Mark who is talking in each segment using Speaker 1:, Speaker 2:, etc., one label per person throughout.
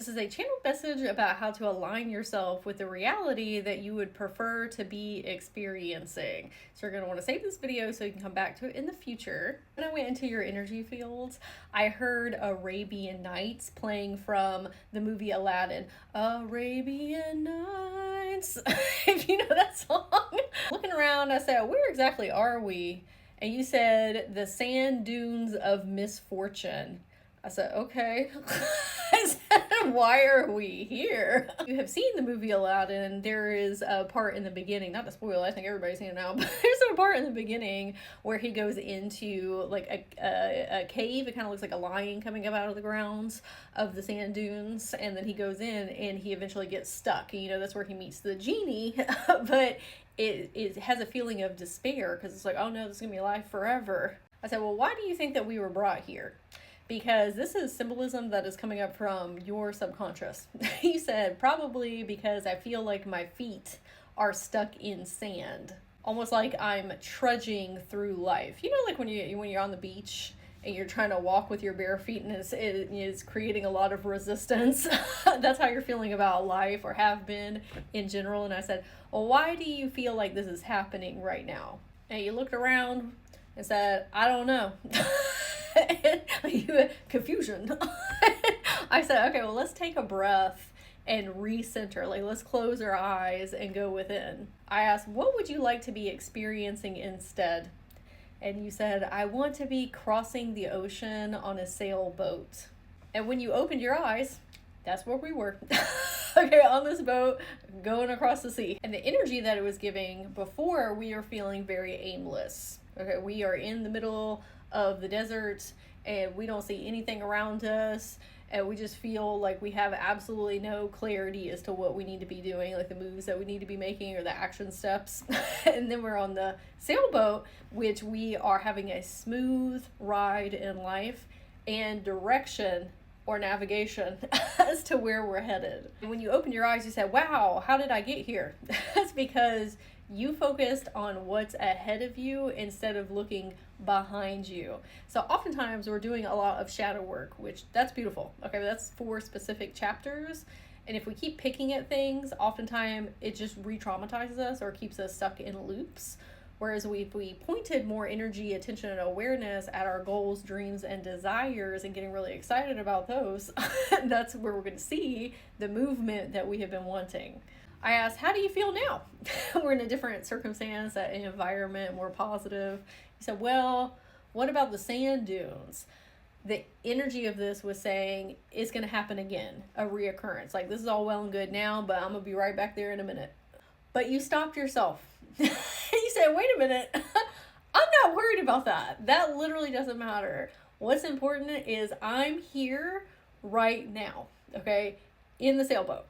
Speaker 1: This is a channel message about how to align yourself with the reality that you would prefer to be experiencing. So you're going to want to save this video so you can come back to it in the future. When I went into your energy fields, I heard Arabian Nights playing from the movie Aladdin. Arabian Nights. If you know that song. Looking around, I said, where exactly are we? And you said, the sand dunes of misfortune. I said, okay. I said, why are we here? You have seen the movie Aladdin. There is a part in the beginning, not to spoil, I think everybody's seen it now, but there's a part in the beginning where he goes into like a cave. It kind of looks like a lion coming up out of the grounds of the sand dunes. And then he goes in and he eventually gets stuck. You know, that's where he meets the genie. But it has a feeling of despair because it's like, oh no, this is going to be alive forever. I said, well, why do you think that we were brought here? Because this is symbolism that is coming up from your subconscious. He said, probably because I feel like my feet are stuck in sand. Almost like I'm trudging through life. You know, like when you're on the beach and you're trying to walk with your bare feet and it is creating a lot of resistance. That's how you're feeling about life or have been in general. And I said, well, why do you feel like this is happening right now? And you looked around and said, I don't know. Confusion. I said, okay, well, let's take a breath and recenter. Like, let's close our eyes and go within. I asked, what would you like to be experiencing instead? And you said, I want to be crossing the ocean on a sailboat. And when you opened your eyes, that's where we were. Okay, on this boat, going across the sea. And the energy that it was giving before, we are feeling very aimless. Okay, we are in the middle of the desert and we don't see anything around us, and we just feel like we have absolutely no clarity as to what we need to be doing, like the moves that we need to be making or the action steps. And then we're on the sailboat, which we are having a smooth ride in life and direction or navigation as to where we're headed. And when you open your eyes, you say, wow, how did I get here? That's because you focused on what's ahead of you instead of looking behind you. So oftentimes we're doing a lot of shadow work, which that's beautiful. Okay, that's 4 specific chapters. And if we keep picking at things, oftentimes it just re-traumatizes us or keeps us stuck in loops. Whereas if we pointed more energy, attention, and awareness at our goals, dreams, and desires and getting really excited about those, that's where we're going to see the movement that we have been wanting. I asked, how do you feel now? We're in a different circumstance, an environment, more positive. He said, well, what about the sand dunes? The energy of this was saying it's going to happen again, a reoccurrence. Like, this is all well and good now, but I'm going to be right back there in a minute. But you stopped yourself. You said, wait a minute. I'm not worried about that. That literally doesn't matter. What's important is I'm here right now, okay, in the sailboat.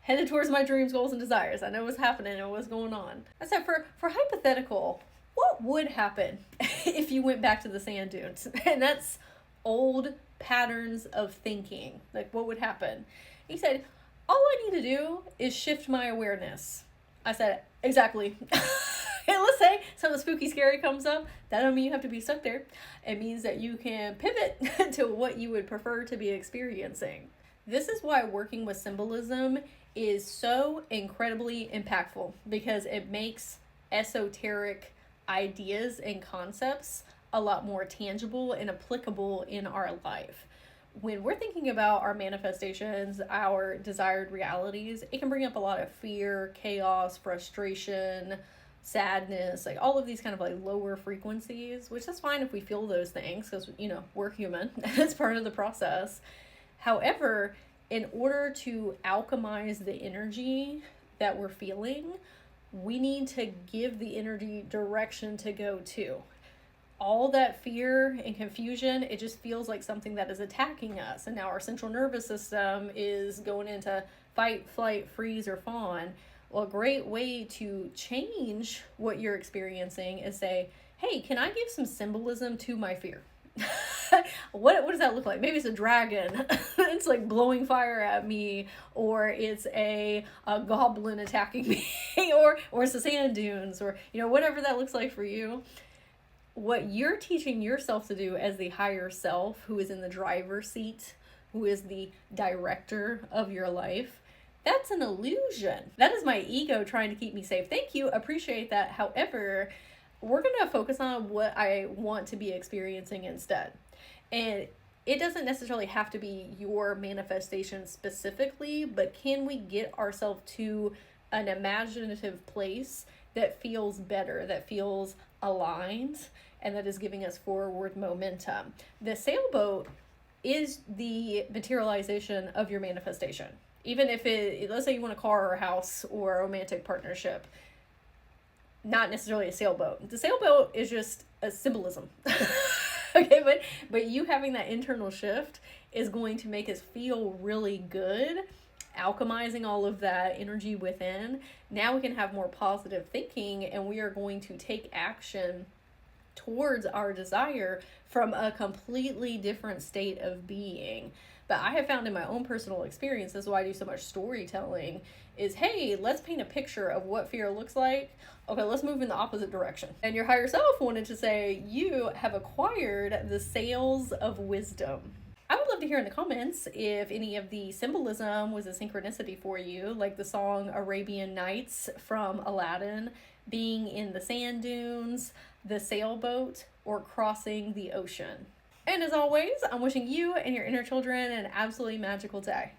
Speaker 1: Headed towards my dreams, goals, and desires. I know what's happening and what's going on. I said, for hypothetical, what would happen if you went back to the sand dunes? And that's old patterns of thinking. Like, what would happen? He said, all I need to do is shift my awareness. I said, exactly. And let's say something spooky, scary comes up. That don't mean you have to be stuck there. It means that you can pivot to what you would prefer to be experiencing. This is why working with symbolism is so incredibly impactful, because it makes esoteric ideas and concepts a lot more tangible and applicable in our life. When we're thinking about our manifestations, our desired realities, it can bring up a lot of fear, chaos, frustration, sadness, like all of these kind of like lower frequencies, which is fine if we feel those things because, you know, we're human. That's part of the process. However, in order to alchemize the energy that we're feeling, we need to give the energy direction to go to. All that fear and confusion, it just feels like something that is attacking us. And now our central nervous system is going into fight, flight, freeze, or fawn. Well, a great way to change what you're experiencing is say, hey, can I give some symbolism to my fear? What does that look like? Maybe it's a dragon. It's like blowing fire at me, or it's a goblin attacking me, or it's the sand dunes, or, you know, whatever that looks like for you. What you're teaching yourself to do as the higher self who is in the driver's seat who is the director of your life, that's an illusion. That is my ego trying to keep me safe. Thank you, appreciate that. However, we're going to focus on what I want to be experiencing instead. And it doesn't necessarily have to be your manifestation specifically, but can we get ourselves to an imaginative place that feels better, that feels aligned, and that is giving us forward momentum? The sailboat is the materialization of your manifestation. Even if let's say you want a car or a house or a romantic partnership, not necessarily a sailboat. The sailboat is just a symbolism. Okay, but you having that internal shift is going to make us feel really good, alchemizing all of that energy within. Now we can have more positive thinking, and we are going to take action towards our desire from a completely different state of being. But I have found in my own personal experience, this is why I do so much storytelling, is hey, let's paint a picture of what fear looks like. Okay, let's move in the opposite direction. And your higher self wanted to say, you have acquired the sails of wisdom. I would love to hear in the comments if any of the symbolism was a synchronicity for you, like the song Arabian Nights from Aladdin, being in the sand dunes, the sailboat, or crossing the ocean. And as always, I'm wishing you and your inner children an absolutely magical day.